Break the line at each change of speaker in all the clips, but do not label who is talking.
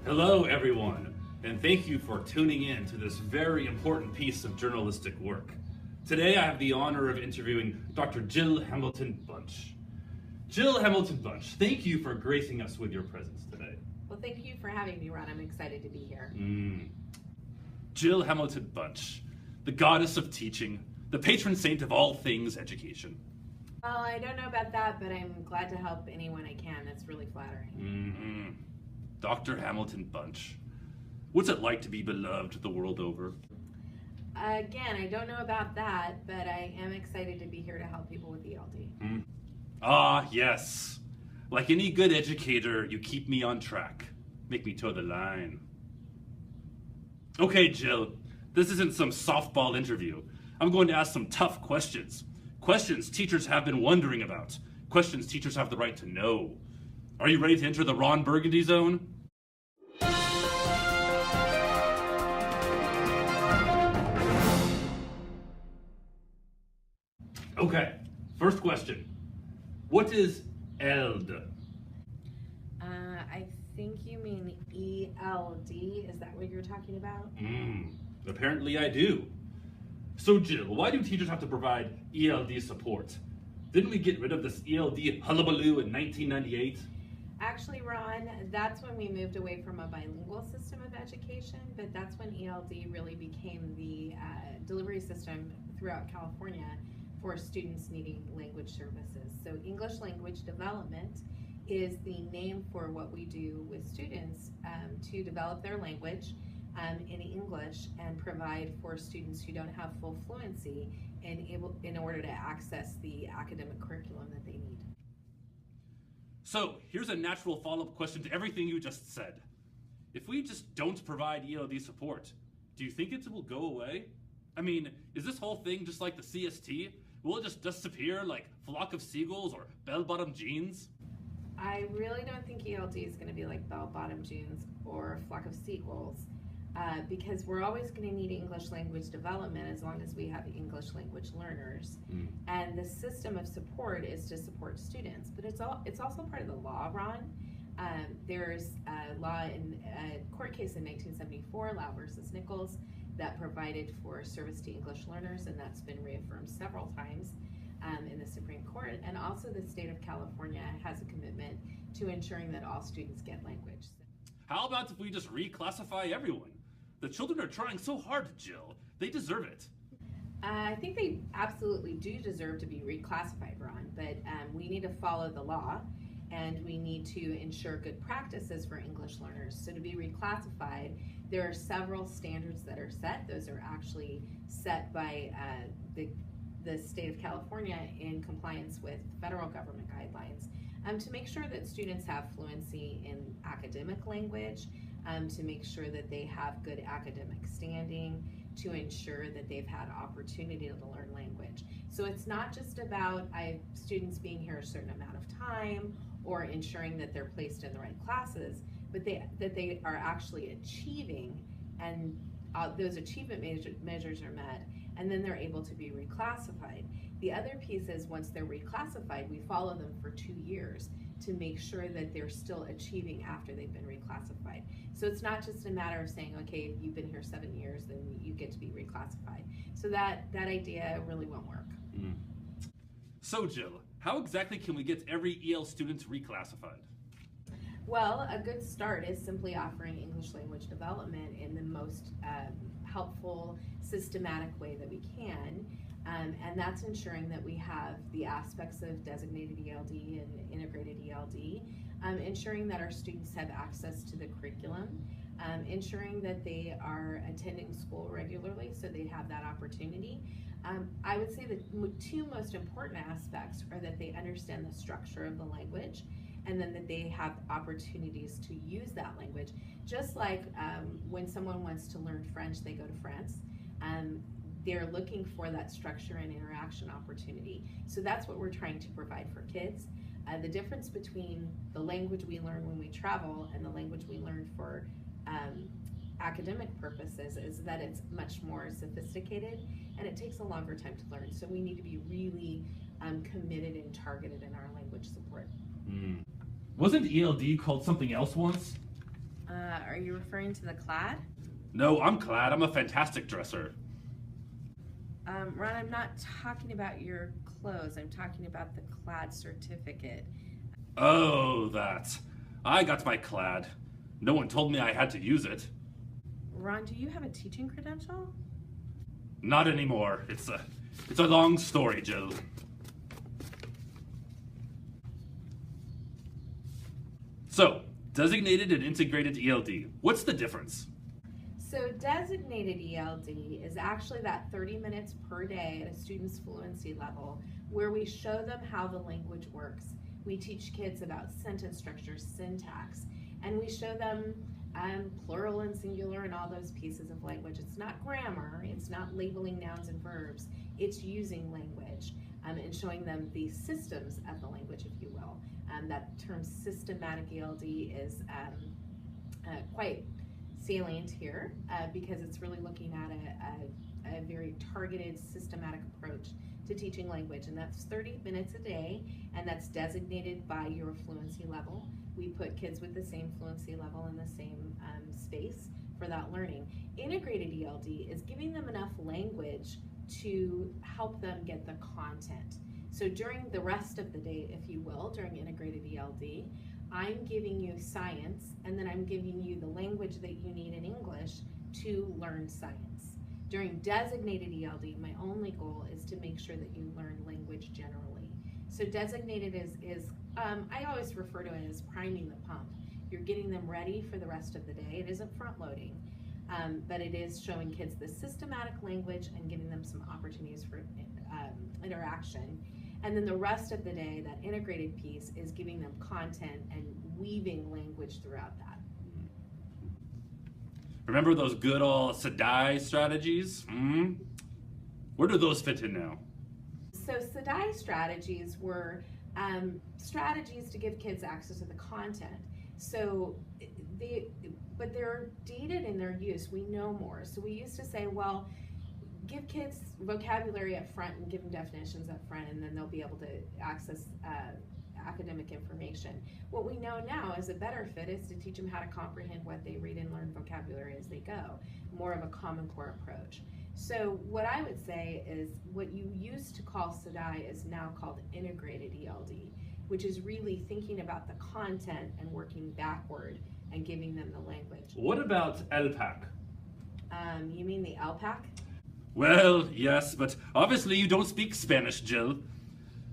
Hello, everyone, and thank you for tuning in to this very important piece of journalistic work. Today, I have the honor of interviewing Dr. Jill Hamilton Bunch. Jill Hamilton Bunch, thank you for gracing us with your presence today.
Well, thank you for having me, Ron. I'm excited to be here.
Jill Hamilton Bunch, the goddess of teaching, the patron saint of all things education.
Well, I don't know about that, but I'm glad to help anyone I can. That's really flattering.
Dr. Hamilton Bunch, what's it like to be beloved the world over?
Again, I don't know about that, but I am excited to be here to help people with ELD.
Ah, yes. Like any good educator, you keep me on track. Make me toe the line. Okay, Jill, this isn't some softball interview. I'm going to ask some tough questions. Questions teachers have been wondering about. Questions teachers have the right to know. Are you ready to enter the Ron Burgundy zone? Okay, first question. What is ELD?
I think you mean ELD. Is that what you're talking about?
Apparently I do. So Jill, why do teachers have to provide ELD support? Didn't we get rid of this ELD hullabaloo in 1998?
Actually, Ron, that's when we moved away from a bilingual system of education, but that's when ELD really became the delivery system throughout California for students needing language services. So English language development is the name for what we do with students to develop their language in English and provide for students who don't have full fluency in order to access the academic curriculum that they need.
So here's a natural follow-up question to everything you just said. If we just don't provide ELD support, do you think it will go away? I mean, is this whole thing just like the CST? Will it just disappear like flock of seagulls or bell-bottom jeans?
I really don't think ELD is going to be like bell-bottom jeans or flock of seagulls because we're always going to need English language development as long as we have English language learners. And the system of support is to support students, but it's also part of the law, Ron. There's a law in a court case in 1974, Lau versus Nichols, that provided for service to English learners, and that's been reaffirmed several times in the Supreme Court. And also the state of California has a commitment to ensuring that all students get language.
How about if we just reclassify everyone? The children are trying so hard, Jill. They deserve it.
I think they absolutely do deserve to be reclassified, Ron, but we need to follow the law and we need to ensure good practices for English learners. So to be reclassified, there are several standards that are set. Those are actually set by the state of California in compliance with federal government guidelines to make sure that students have fluency in academic language, to make sure that they have good academic standing, to ensure that they've had opportunity to learn language. So it's not just about students being here a certain amount of time or ensuring that they're placed in the right classes, but that they are actually achieving, and those achievement measures are met, and then they're able to be reclassified. The other piece is once they're reclassified, we follow them for 2 years to make sure that they're still achieving after they've been reclassified. So it's not just a matter of saying, okay, you've been here 7 years, then you get to be reclassified. So that idea really won't work.
So Jill, how exactly can we get every EL student reclassified?
Well, a good start is simply offering English language development in the most helpful, systematic way that we can. And that's ensuring that we have the aspects of designated ELD and integrated ELD, ensuring that our students have access to the curriculum, ensuring that they are attending school regularly so they have that opportunity. I would say the two most important aspects are that they understand the structure of the language, and then that they have opportunities to use that language. Just like when someone wants to learn French, they go to France. They're looking for that structure and interaction opportunity. So that's what we're trying to provide for kids. The difference between the language we learn when we travel and the language we learn for academic purposes is that it's much more sophisticated and it takes a longer time to learn. So we need to be really committed and targeted in our language support.
Wasn't ELD called something else once?
Are you referring to the CLAD?
No, I'm glad. I'm a fantastic dresser.
Ron, I'm not talking about your clothes. I'm talking about the CLAD certificate.
Oh, that. I got my CLAD. No one told me I had to use it.
Ron, do you have a teaching credential?
Not anymore. It's a long story, Jill. So, designated and integrated ELD. What's the difference?
So designated ELD is actually that 30 minutes per day at a student's fluency level where we show them how the language works. We teach kids about sentence structure, syntax, and we show them plural and singular and all those pieces of language. It's not grammar, it's not labeling nouns and verbs, it's using language and showing them the systems of the language, if you will. That term systematic ELD is quite salient here because it's really looking at a very targeted, systematic approach to teaching language, and that's 30 minutes a day, and that's designated by your fluency level. We put kids with the same fluency level in the same space for that learning. Integrated ELD is giving them enough language to help them get the content. So during the rest of the day, if you will, during integrated ELD, I'm giving you science, and then I'm giving you the language that you need in English to learn science. During designated ELD, my only goal is to make sure that you learn language generally. So designated is I always refer to it as priming the pump. You're getting them ready for the rest of the day. It isn't front loading, but it is showing kids the systematic language and giving them some opportunities for interaction. And then the rest of the day, that integrated piece is giving them content and weaving language throughout that.
Remember those good old SEDI strategies? Where do those fit in now?
So SEDI strategies were strategies to give kids access to the content. So but they're dated in their use. We know more. So we used to say, well, give kids vocabulary up front and give them definitions up front, and then they'll be able to access academic information. What we know now is a better fit is to teach them how to comprehend what they read and learn vocabulary as they go, more of a Common Core approach. So what I would say is what you used to call SEDI is now called integrated ELD, which is really thinking about the content and working backward and giving them the language.
What about ELPAC?
You mean the ELPAC?
Well, yes, but obviously you don't speak Spanish, Jill.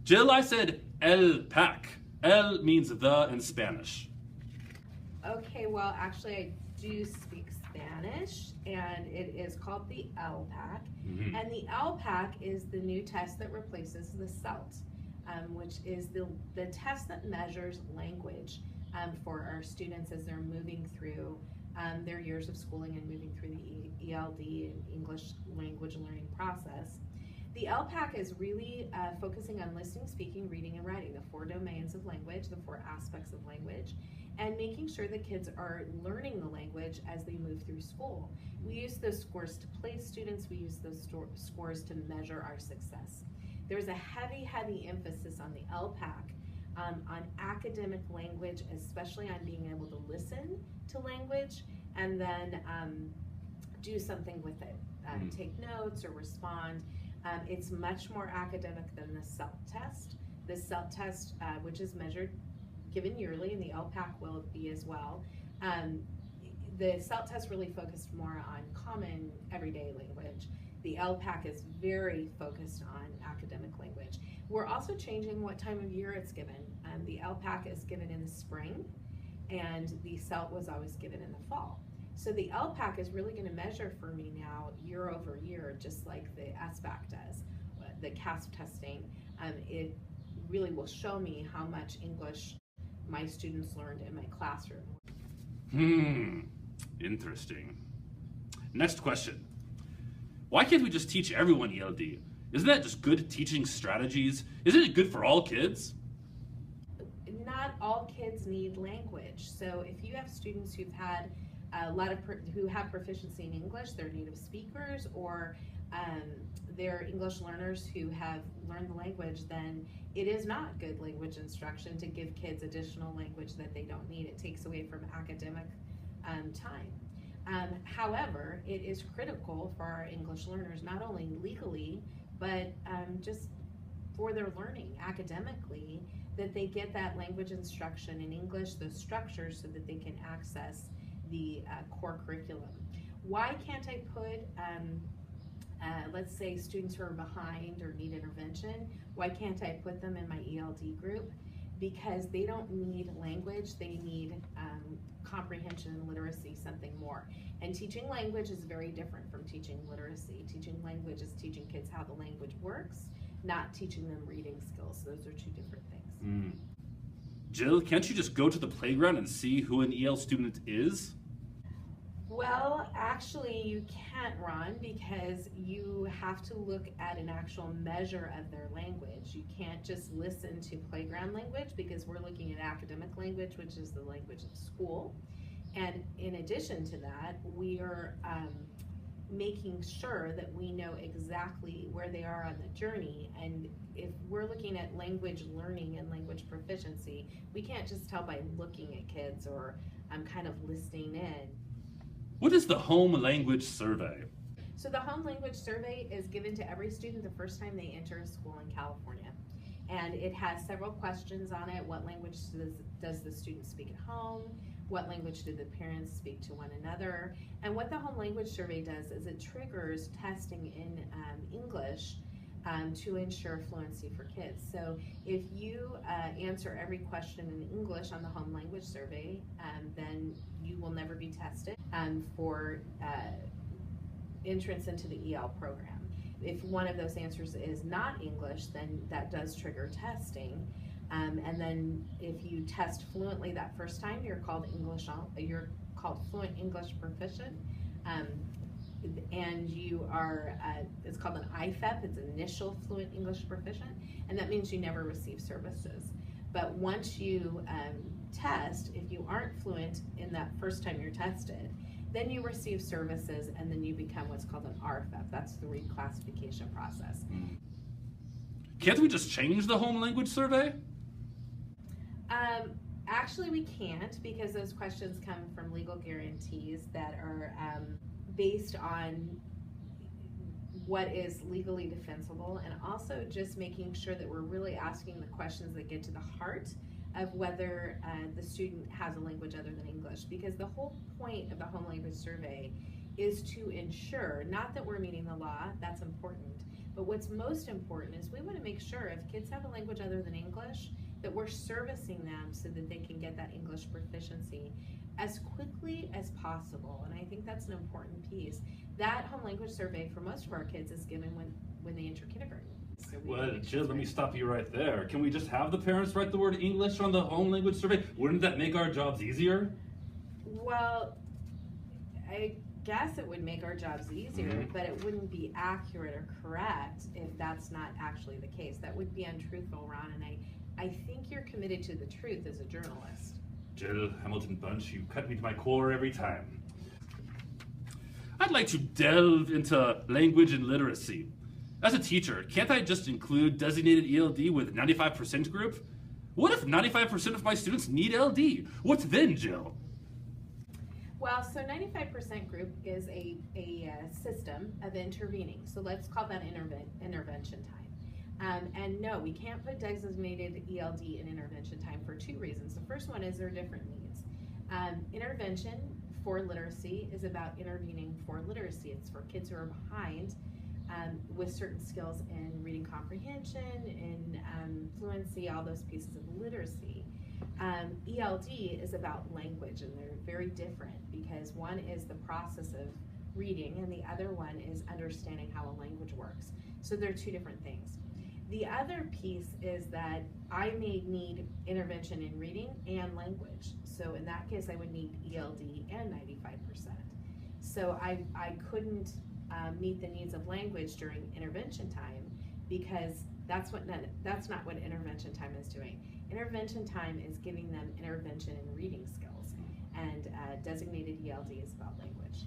Jill, I said ELPAC. El means the in Spanish.
Okay, well, actually I do speak Spanish, and it is called the ELPAC. And the ELPAC is the new test that replaces the CELT, which is the test that measures language for our students as they're moving through their years of schooling and moving through the ELD and English language learning process. The ELPAC is really focusing on listening, speaking, reading, and writing, the 4 domains of language, the 4 aspects of language, and making sure that kids are learning the language as they move through school. We use those scores to place students, we use those scores to measure our success. There's a heavy, heavy emphasis on the ELPAC on academic language, especially on being able to listen to language and then do something with it, take notes or respond. It's much more academic than the CELT test. The CELT test, which is measured, given yearly, and the ELPAC will be as well. The CELT test really focused more on common everyday language. The ELPAC is very focused on academic language. We're also changing what time of year it's given. The ELPAC is given in the spring, and the CELT was always given in the fall. So the ELPAC is really going to measure for me now year over year, just like the SBAC does, the CASP testing. It really will show me how much English my students learned in my classroom.
Interesting. Next question. Why can't we just teach everyone ELD? Isn't that just good teaching strategies? Isn't it good for all kids?
Not all kids need language. So if you have students who've had who have proficiency in English, they're native speakers, or they're English learners who have learned the language, then it is not good language instruction to give kids additional language that they don't need. It takes away from academic time. However, it is critical for our English learners, not only legally, but just for their learning academically, that they get that language instruction in English, those structures, so that they can access the core curriculum. Why can't I put, let's say, students who are behind or need intervention, why can't I put them in my ELD group? Because they don't need language, they need comprehension and literacy, something more. And teaching language is very different from teaching literacy. Teaching language is teaching kids how the language works, not teaching them reading skills. Those are two different things.
Jill, can't you just go to the playground and see who an EL student is?
Well, actually you can't, Ron, because you have to look at an actual measure of their language. You can't just listen to playground language, because we're looking at academic language, which is the language of school. And in addition to that, we are making sure that we know exactly where they are on the journey. And if we're looking at language learning and language proficiency, we can't just tell by looking at kids or kind of listening in.
What is the home language survey?
So the home language survey is given to every student the first time they enter a school in California. And it has several questions on it. What language does the student speak at home? What language do the parents speak to one another? And what the home language survey does is it triggers testing in English to ensure fluency for kids. So if you answer every question in English on the home language survey, then you will never be tested for entrance into the EL program. If one of those answers is not English, then that does trigger testing. And then if you test fluently that first time, you're called fluent English proficient. And you are, it's called an IFEP, it's initial fluent English proficient, and that means you never receive services. But once you test, if you aren't fluent in that first time you're tested, then you receive services, and then you become what's called an RFEP. That's the reclassification process.
Can't we just change the home language survey?
Actually, we can't, because those questions come from legal guarantees that are based on what is legally defensible, and also just making sure that we're really asking the questions that get to the heart of whether the student has a language other than English. Because the whole point of the home language survey is to ensure, not that we're meeting the law, that's important, but what's most important is we want to make sure if kids have a language other than English, that we're servicing them so that they can get that English proficiency as quickly as possible. And I think that's an important piece. That home language survey for most of our kids is given when they enter kindergarten. So
well, Jill, let me stop you right there. Can we just have the parents write the word English on the home language survey? Wouldn't that make our jobs easier?
Well, I guess it would make our jobs easier, but it wouldn't be accurate or correct if that's not actually the case. That would be untruthful, Ron, and I think you're committed to the truth as a journalist.
Jill Hamilton Bunch, you cut me to my core every time. I'd like to delve into language and literacy. As a teacher, can't I just include designated ELD with 95% group? What if 95% of my students need LD? What then, Jill?
Well, so 95% group is a system of intervening. So let's call that intervention time. And no, we can't put designated ELD in intervention time for two reasons. The first one is there are different needs. Intervention for literacy is about intervening for literacy. It's for kids who are behind with certain skills in reading comprehension, in fluency, all those pieces of literacy. ELD is about language, and they're very different because one is the process of reading and the other one is understanding how a language works. So they're two different things. The other piece is that I may need intervention in reading and language. So in that case, I would need ELD and 95%. So I couldn't meet the needs of language during intervention time because that's not what intervention time is doing. Intervention time is giving them intervention in reading skills, and designated ELD is about language.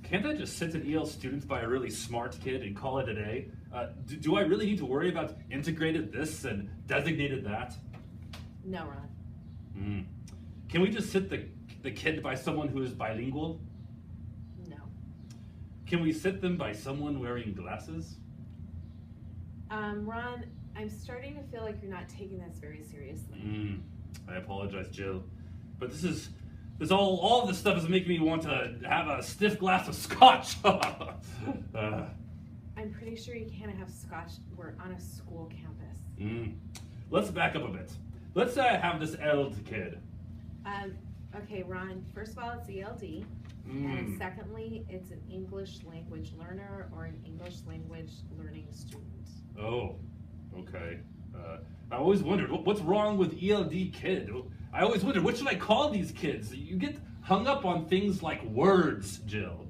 Can't I just send an EL student by a really smart kid and call it a day? Do I really need to worry about integrated this and designated that?
No, Ron.
Can we just send the the kid by someone who is bilingual?
No.
Can we sit them by someone wearing glasses?
Ron, I'm starting to feel like you're not taking this very seriously.
I apologize, Jill, but all of this stuff is making me want to have a stiff glass of scotch.
I'm pretty sure you can't have scotch. We're on a school campus.
Let's back up a bit. Let's have this ELD kid.
Okay, Ron, first of all, it's ELD. And secondly, it's an English language learner or an English language learning student.
Oh, okay. I always wondered, what's wrong with ELD kid? I always wondered, what should I call these kids? You get hung up on things like words, Jill.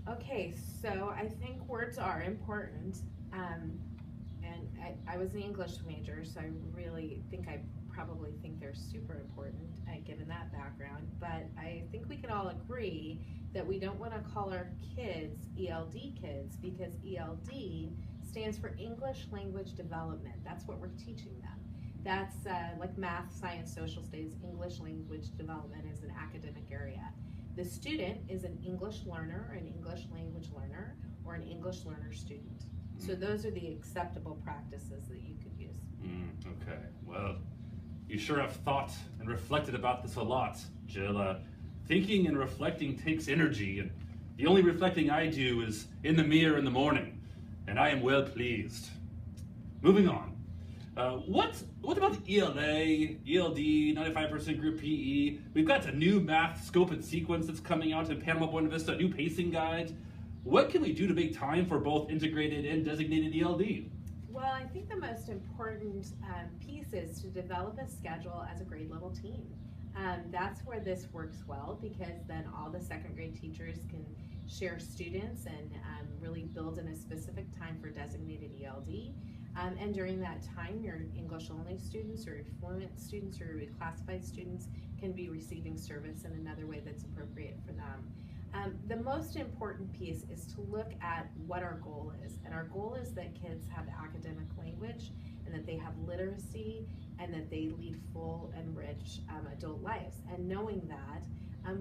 Okay, so I think words are important. And I was an English major, so I really think I probably think they're super important given that background. But I think we can all agree that we don't want to call our kids ELD kids, because ELD stands for English Language Development. That's what we're teaching them. That's like math, science, social studies. English Language Development is an academic area. The student is an English learner, an English language learner, or an English learner student. So those are the acceptable practices that you could use.
Okay, well, you sure have thought and reflected about this a lot, Jill. Thinking and reflecting takes energy, and the only reflecting I do is in the mirror in the morning, and I am well pleased. Moving on. What about the ELA, ELD, 95% group PE? We've got a new math scope and sequence that's coming out in Panama Buena Vista, a new pacing guide. What can we do to make time for both integrated and designated ELD?
Well, I think the most important piece is to develop a schedule as a grade level team. That's where this works well, because then all the second grade teachers can share students and really build in a specific time for designated ELD. And during that time, your English only students or your fluent students or your reclassified students can be receiving service in another way that's appropriate for them. The most important piece is to look at what our goal is. And our goal is that kids have academic language, and that they have literacy, and that they lead full and rich adult lives. And knowing that,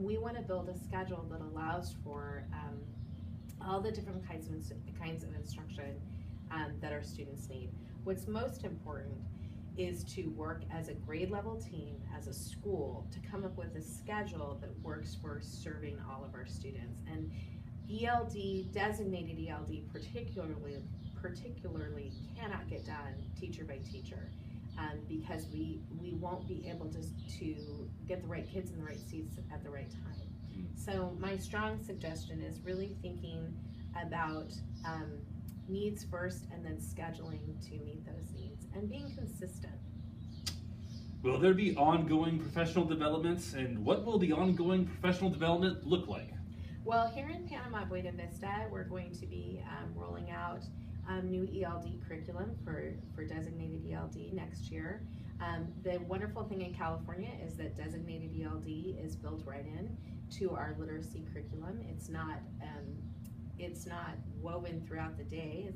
we want to build a schedule that allows for all the different kinds of instruction that our students need. What's most important is to work as a grade level team, as a school, to come up with a schedule that works for serving all of our students. And ELD, designated ELD particularly cannot get done teacher by teacher, because we won't be able to get the right kids in the right seats at the right time. So my strong suggestion is really thinking about needs first, and then scheduling to meet those needs, and being consistent.
Will there be ongoing professional developments, and what will the ongoing professional development look like?
Well, here in Panama Buena Vista, we're going to be rolling out new ELD curriculum for designated ELD next year. The wonderful thing in California is that designated ELD is built right in to our literacy curriculum. It's not woven throughout the day.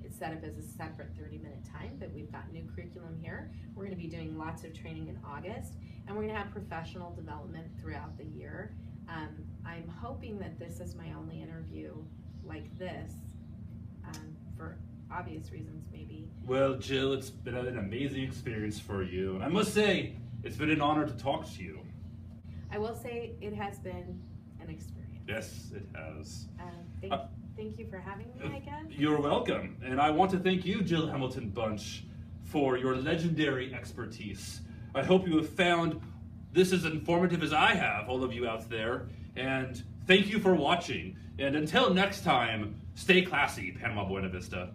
It's set up as a separate 30-minute time, but we've got new curriculum here. We're going to be doing lots of training in August, and we're going to have professional development throughout the year. I'm hoping that this is my only interview like this, for obvious reasons maybe.
Well, Jill, it's been an amazing experience for you, and I must say, it's been an honor to talk to you.
I will say it has been an experience.
Yes, it has.
Thank you for having me, I guess.
You're welcome. And I want to thank you, Jill Hamilton Bunch, for your legendary expertise. I hope you have found this as informative as I have, all of you out there. And thank you for watching. And until next time, stay classy, Panama Buena Vista.